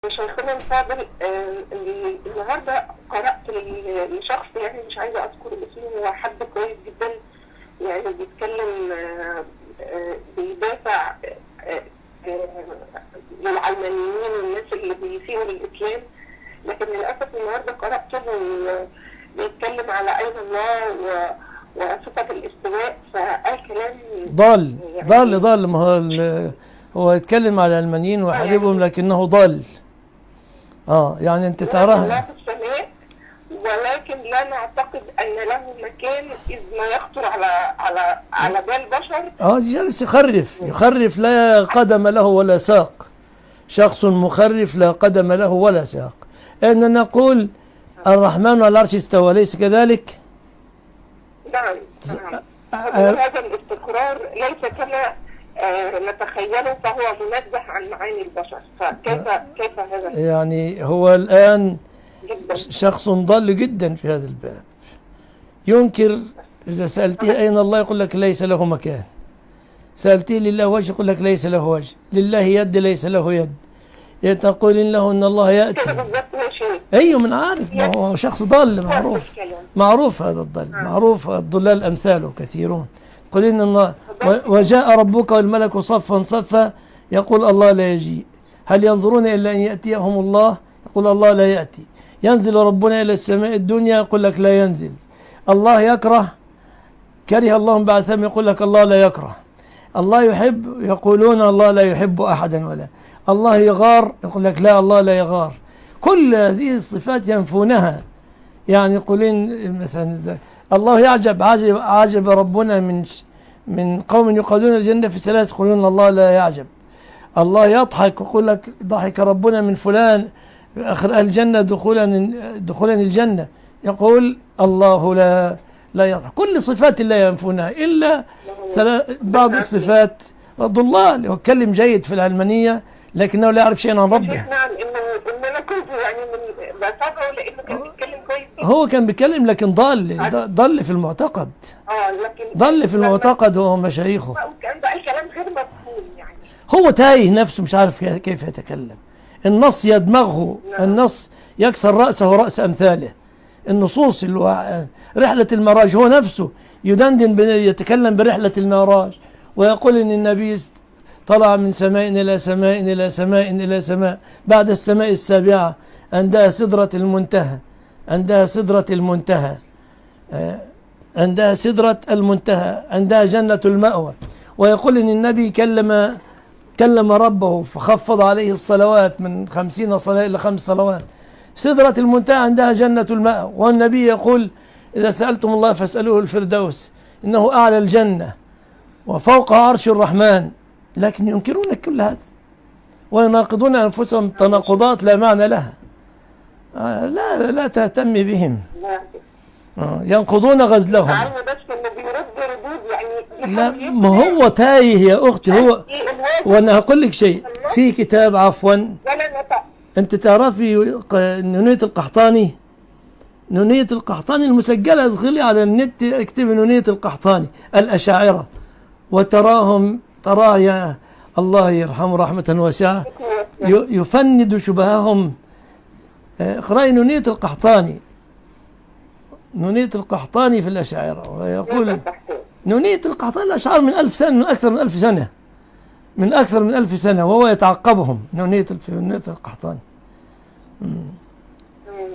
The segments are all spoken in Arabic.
شيخنا الفاضل، النهارده قرأت لشخص، يعني مش عايزة أذكر اسمه، هو حد كويس جدا، يعني بيتكلم بيدافع للعلمانيين والناس اللي بيسيئوا للإسلام، لكن للأسف النهارده قرأت له بيتكلم على أين الله وصفة الاستواء، فقال كلام ضال يعني ضال ضال. ما هو هو يتكلم على العلمانيين وحبيبهم لكنه ضال. يعني انت لا الله تراها. في السماء، ولكن لا نعتقد أن له مكان إذ ما يخطر على بال بشر. جالس يخرف لا قدم له ولا ساق. شخص مخرف لا قدم له ولا ساق. أن نقول الرحمن على العرش استوى، ليس كذلك؟ نعم. هذا الاستقرار ليس كما نتخيله، فهو منزه عن معاني البشر، فكيف هذا؟ يعني هو الآن جدا شخص ضال جدا في هذا الباب، ينكر. إذا سألتيه أين الله يقول لك ليس له مكان، سألتيه لله وجه يقول لك ليس له وجه، لله يد ليس له يد، تقول له أن الله كده يأتي. بالظبط ماشي. أيوه من عارف، ما هو شخص ضال معروف، معروف هذا الضال، معروف الضلال أمثاله كثيرون. قل إن الله وجاء ربك والملك صفا صفا، يقول الله لا يجيء. هل ينظرون إلا أن يأتيهم الله؟ يقول الله لا يأتي. ينزل ربنا إلى السماء الدنيا، يقول لك لا ينزل. الله يكره، كره الله بعثهم، يقول لك الله لا يكره. الله يحب، يقولون الله لا يحب أحدا، ولا الله يغار، يقول لك لا الله لا يغار. كل هذه الصفات ينفونها. يعني يقولون مثلا الله عجب ربنا من قوم يقالون الجنة في ثلاث، يقولون الله لا يعجب. الله يضحك، يقول لك ضحك ربنا من فلان آخر أهل الجنة دخولا الجنة، يقول الله لا يضحك. كل صفات الله ينفونها إلا بعض الصفات. ضلال يتكلم جيد في العلمانية لكنه لا يعرف شيئا عن ربه. نعم، إن أنا كنت يعني بتابعه لأنه كان بيتكلم كويس. هو كان بيتكلم لكن ضل في المعتقد. لكن ضل في المعتقد هو مشايخه. كان بقى الكلام غير مفهوم، يعني هو تايه نفسه، مش عارف كيف يتكلم. النص يدمغه، النص يكسر رأسه رأس أمثاله. النصوص رحلة المراج، هو نفسه يتكلم برحلة المراج ويقول إن النبي طلع من سماء إلى سماء إلى سماء إلى سماء، بعد السماء السابعة عندها سدرة المنتهى، عندها سدرة المنتهى، عندها سدرة المنتهى، عندها جنة المأوى. ويقول إن النبي كلم ربه فخفض عليه الصلوات من 50 صلاة إلى 5 صلوات. سدرة المنتهى عندها جنة المأوى. والنبي يقول إذا سألتم الله فاسألوه الفردوس، إنه أعلى الجنة وفوق عرش الرحمن. لكن ينكرون كل هذا ويناقضون أنفسهم تناقضات لا معنى لها. لا تهتم بهم. ينقضون غزلهم. بس إنه بيرد ردود يعني. لا، ما هو تايه يا أختي. هو وأنا أقول لك شيء في كتاب، عفوا، أنت تعرفي نونية القحطاني؟ نونية القحطاني المسجلة، ادخلي على النت اكتبي نونية القحطاني الأشاعرة تراه يا الله يرحمه رحمة واسعة يفند شبههم. اقرأي نونية القحطاني، نونية القحطاني في الأشاعرة، ويقول نونية القحطاني الأشعار من 1000 سنة، من أكثر من 1000 سنة، من أكثر من 1000 سنة، وهو يتعقبهم. نونية القحطاني.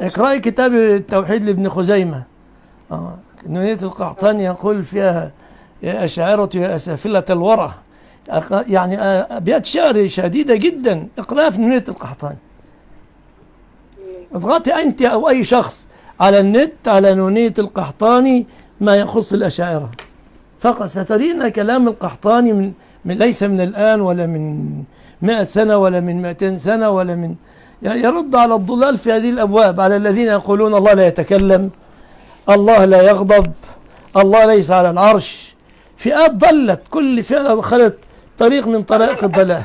اقرأي كتاب التوحيد لابن خزيمة. نونية القحطاني يقول فيها يا أشاعرة يا أسافلة الورى، يعني أبيات شعر شديدة جدا. اقرأها في نونية القحطاني. اضغطي أنت أو أي شخص على النت على نونية القحطاني ما يخص الأشاعرة فقط، سترين كلام القحطاني من ليس من الآن ولا من 100 سنة ولا من 200 سنة ولا من، يرد على الضلال في هذه الأبواب، على الذين يقولون الله لا يتكلم، الله لا يغضب، الله ليس على العرش. فئات ضلت، كل فئة دخلت طريق من طرائق الضلال.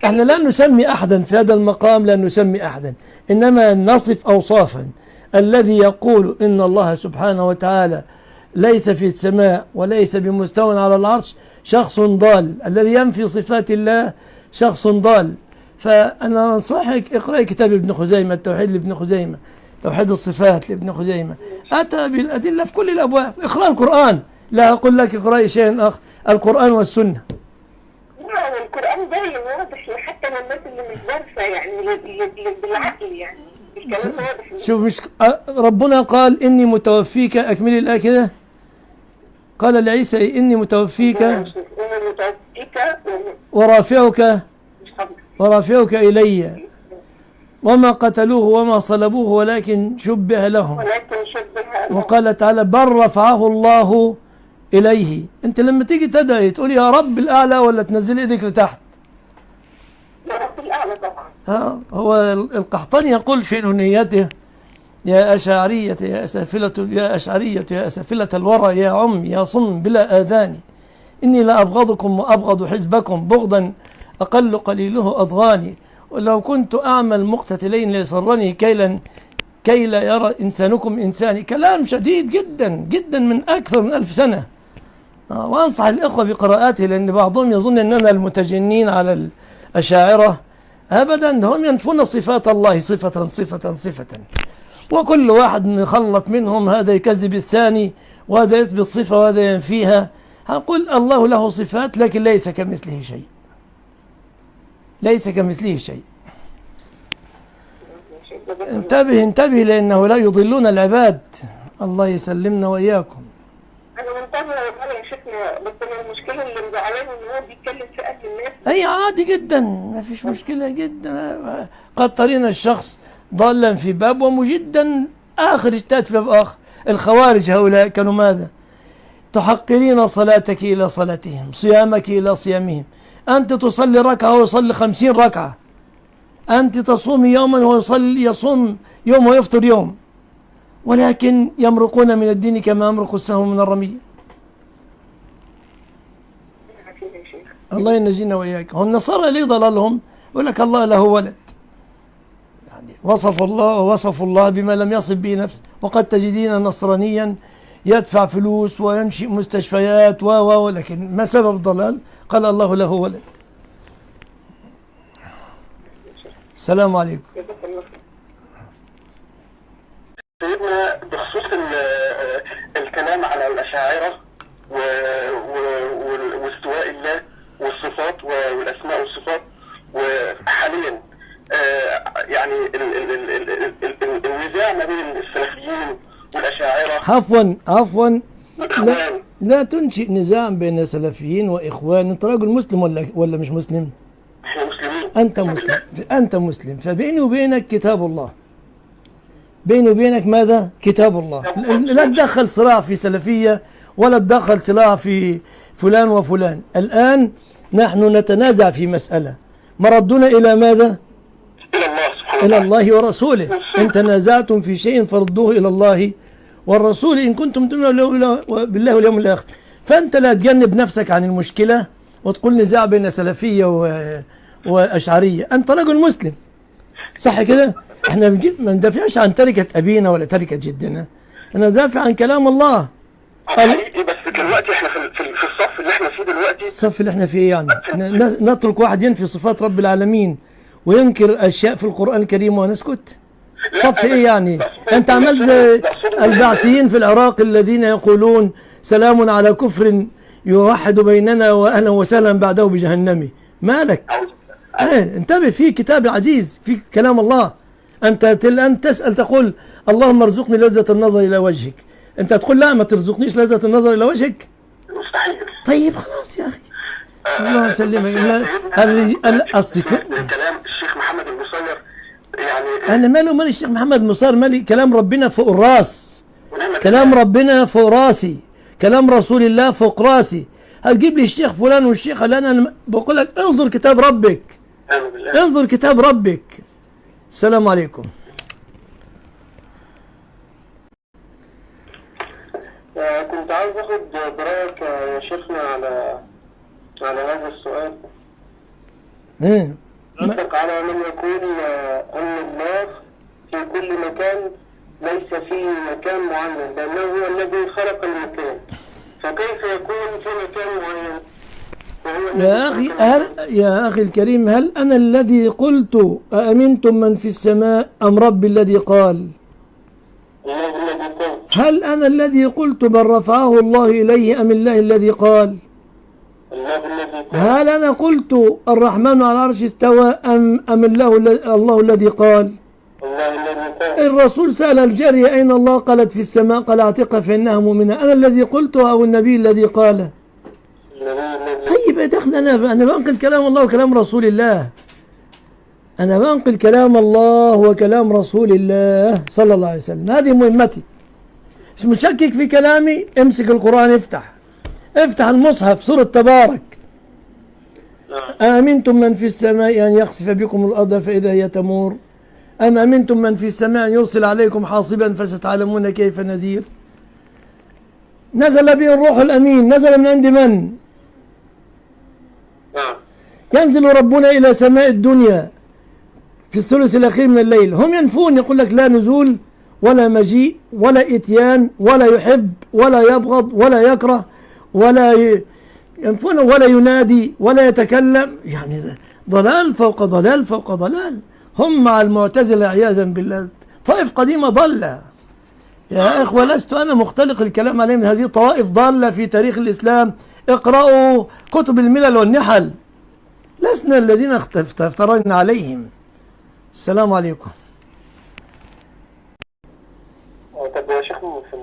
احنا لا نسمي أحدا في هذا المقام، لا نسمي أحدا، إنما نصف أوصافا. الذي يقول إن الله سبحانه وتعالى ليس في السماء وليس بمستوى على العرش شخص ضال. الذي ينفي صفات الله شخص ضال. فأنا أنصحك اقرأي كتاب ابن خزيمة، التوحيد لابن خزيمة، توحيد الصفات لابن خزيمة، أتى بالأدلة في كل الأبواب. اقرأ القرآن، لا أقول لك اقرأي شيئا آخر، القرآن والسنة. القرآن باين واضح حتى للناس اللي مش دارسة، يعني بالعقل، يعني الكلام واضح. شوف، مش ربنا قال إني متوفيك، أكمل الآية كده، قال لعيسى إني متوفيك ورافعك إلي، وما قتلوه وما صلبوه ولكن شبه لهم، وقال تعالى بل رفعه الله إليه. أنت لما تيجي تدعي تقول يا رب الأعلى ولا تنزل إيدك لتحت؟ يا رب الأعلى طبعا. هو القحطاني يقول في نونيته يا أشعرية يا أشعرية يا أسافلة الورى، يا عم يا صم بلا آذان، إني لا أبغضكم وأبغض حزبكم بغضا أقل قليله أضغاني، ولو كنت أعمل مقتتلين ليسرني كي لا يرى إنسانكم إنساني. كلام شديد جدا جدا من أكثر من 1000 سنة. وأنصح الإخوة بقراءاته، لأن بعضهم يظن أننا المتجنين على الأشاعرة. أبدا، هم ينفون صفات الله صفة صفة صفة، وكل واحد مخلط منهم، هذا يكذب الثاني، وهذا يثبت صفة وهذا ينفيها. هنقول الله له صفات لكن ليس كمثله شيء، ليس كمثله شيء. انتبه لأنه لا يضلون العباد. الله يسلمنا وإياكم. أنا منتظرة يا شيخنا، بس المشكلة اللي مزعلاني إن هو بيتكلم في قلب الناس. أي عادي جدا، ما فيش مشكلة جدا. قد ترين الشخص ضالا في باب ومجدا آخر اجتهد في باب آخر. الخوارج هؤلاء كانوا ماذا؟ تحقرين صلاتك إلى صلاتهم، صيامك إلى صيامهم. أنت تصلي ركعة ويصلي 50 ركعة، أنت تصوم يوما يصوم يوم ويفطر يوم، ولكن يمرقون من الدين كما يمرق السهم من الرمي. الله ينجينا وإياك. هم النصارى ليه ضلالهم؟ يقول لك الله له ولد، يعني وصفوا الله بما لم يصف به نفسه. وقد تجدين نصرانيا يدفع فلوس وينشئ مستشفيات ولكن ما سبب ضلال؟ قال الله له ولد. السلام عليكم. سيدنا بخصوص الكلام على الأشاعرة واستواء الله والصفات والأسماء والصفات، وحاليا يعني النزاع ما بين السلفيين والأشاعرة. عفوا لا تنشئ نزاع بين السلفيين وإخوان. أنت راجل مسلم ولا مش مسلم؟ احنا مسلمين. أنت مسلم، فبيني وبينك كتاب الله، بيني وبينك ماذا؟ كتاب الله. لا تدخل صراع في سلفية ولا تدخل صراع في فلان وفلان. الآن نحن نتنازع في مسألة، مردنا إلى ماذا؟ إلى الله ورسوله. إن تنازعتم في شيء فردوه إلى الله والرسول إن كنتم تؤمنون بالله واليوم الآخر. فأنت لا تجنب نفسك عن المشكلة وتقول نزاع بين سلفية وأشعرية. أنت رجل مسلم، صح كده؟ احنا ما ندافعش عن تركة أبينا ولا تركة جدنا، انا ندافع عن كلام الله. حقيقي، بس دلوقتي احنا في الصف اللي احنا فيه دلوقتي. الصف اللي احنا فيه يعني نترك واحد ينفي صفات رب العالمين وينكر أشياء في القرآن الكريم ونسكت؟ صف ايه يعني؟ انت عملت زي البعثيين في العراق الذين يقولون سلام على كفر يوحد بيننا وأهلا وسهلا بعده بجهنم. مالك؟ انتبه، في كتاب العزيز، في كلام الله. أنت الآن تسأل تقول اللهم ارزقني لذة النظر إلى وجهك، أنت تقول لا ما ترزقنيش لذة النظر إلى وجهك؟ مستحيل. طيب خلاص يا أخي، الله يسلمك. كلام الشيخ محمد المصير يعني أنا مالي الشيخ محمد المصير، مالي كلام ربنا فوق الراس، كلام ربنا فوق راسي، كلام رسول الله فوق راسي. هتجيب لي الشيخ فلان والشيخ الآن، أنا بقول لك انظر كتاب ربك، انظر كتاب ربك. السلام عليكم. كنت عايز اخد برأيك يا شيخنا على هذا السؤال. ردك على من يقول ان الله في كل مكان ليس فيه مكان معين، لانه هو الذي خلق المكان، فكيف يكون في مكان معين؟ يا أخي الكريم، هل أنا الذي قلت أأمنتم من في السماء أم ربي الذي قال؟ الله الذي قال. هل أنا الذي قلت بل رفعه الله إليه أم الله الذي قال؟ الله الذي قال. هل أنا قلت الرحمن على العرش استوى أم الله الذي قال؟ الله الذي قال. الرسول سأل الجارية أين الله؟ قالت في السماء. قال اعتقها فإنها مؤمنة. أنا الذي قلته أو النبي الذي قال؟ طيب يا دخل أنا بنقل كلام الله وكلام رسول الله. أنا بنقل كلام الله وكلام رسول الله صلى الله عليه وسلم. هذه مهمتي. مش مشكك في كلامي، امسك القرآن، افتح المصحف سورة تبارك. أأمنتم من في السماء أن يخسف بكم الأرض فإذا هي تمور أم أمنتم من في السماء أن يرسل عليكم حاصبا فستعلمون كيف نذير. نزل به الروح الأمين. نزل من عند من؟ ينزل ربنا إلى سماء الدنيا في الثلث الأخير من الليل. هم ينفون، يقول لك لا نزول ولا مجيء ولا إتيان ولا يحب ولا يبغض ولا يكره ولا ينفون ولا ينادي ولا يتكلم. يعني ضلال فوق ضلال فوق ضلال. هم مع المعتزلة عياذا بالله طائف قديمة ضالة. يا إخوة لست أنا مختلق الكلام عليهم، هذه طوائف ضالة في تاريخ الإسلام. اقرأوا كتب الملل والنحل، لسنا الذين افترينا عليهم. السلام عليكم. طب يا شيخ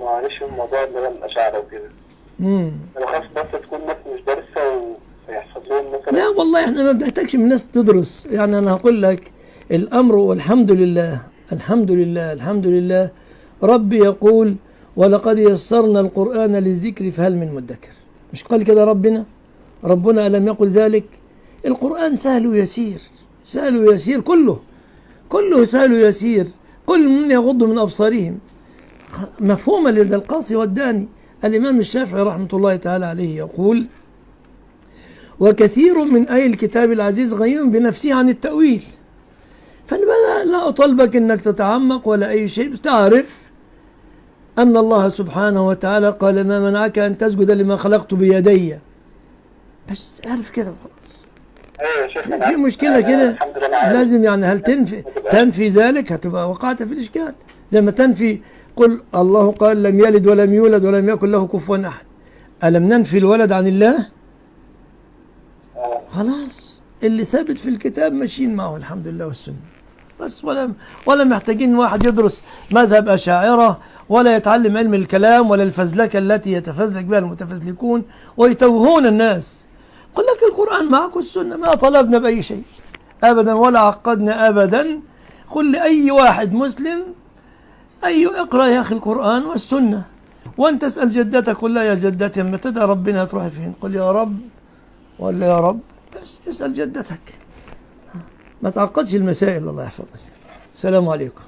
معلش الموضوع اللي هو الأشاعرة وكده، أنا خايف بس تكون ناس مش دارسة ويحصل لهم مثلا. لا والله احنا ما بنحتاجش من الناس تدرس. يعني أنا هقول لك الأمر والحمد لله، الحمد لله الحمد لله. ربي يقول ولقد يسرنا القرآن للذكر فهل من مدكر. مش قال كده ربنا ألم يقل ذلك؟ القرآن سهل ويسير، سهل ويسير، كله سهل ويسير. كل من يغض من أبصارهم. مفهومة لدى القاصي والداني. الإمام الشافعي رحمة الله تعالى عليه يقول وكثير من أي الكتاب العزيز غير بنفسه عن التأويل. فأنا لا أطلبك أنك تتعمق ولا أي شيء، بس تعرف أن الله سبحانه وتعالى قال ما منعك أن تسجد لما خلقت بيدي. بس أعرف كده خلاص. في مشكلة كده لازم، يعني هل تنفي ذلك هتبقى وقعت في الإشكال. زي ما تنفي قل الله قال لم يلد ولم يولد ولم يكن له كفوا أحد. ألم ننفي الولد عن الله؟ خلاص اللي ثابت في الكتاب ماشيين معه الحمد لله والسنة بس. ولا محتاجين واحد يدرس مذهب أشاعرة ولا يتعلم علم الكلام ولا الفزلكة التي يتفزلك بها المتفزلكون ويتوهون الناس. قل لك القرآن معك والسنة، ما طلبنا بأي شيء أبدا ولا عقدنا أبدا. قل لأي واحد مسلم اقرأ يا أخي القرآن والسنة. وأنت تسأل جدتك قل لا يا جدتي لما تدعي ربنا تروح فين؟ قل يا رب ولا يا رب، بس اسأل جدتك، ما تعقدش المسائل. الله يحفظك. السلام عليكم.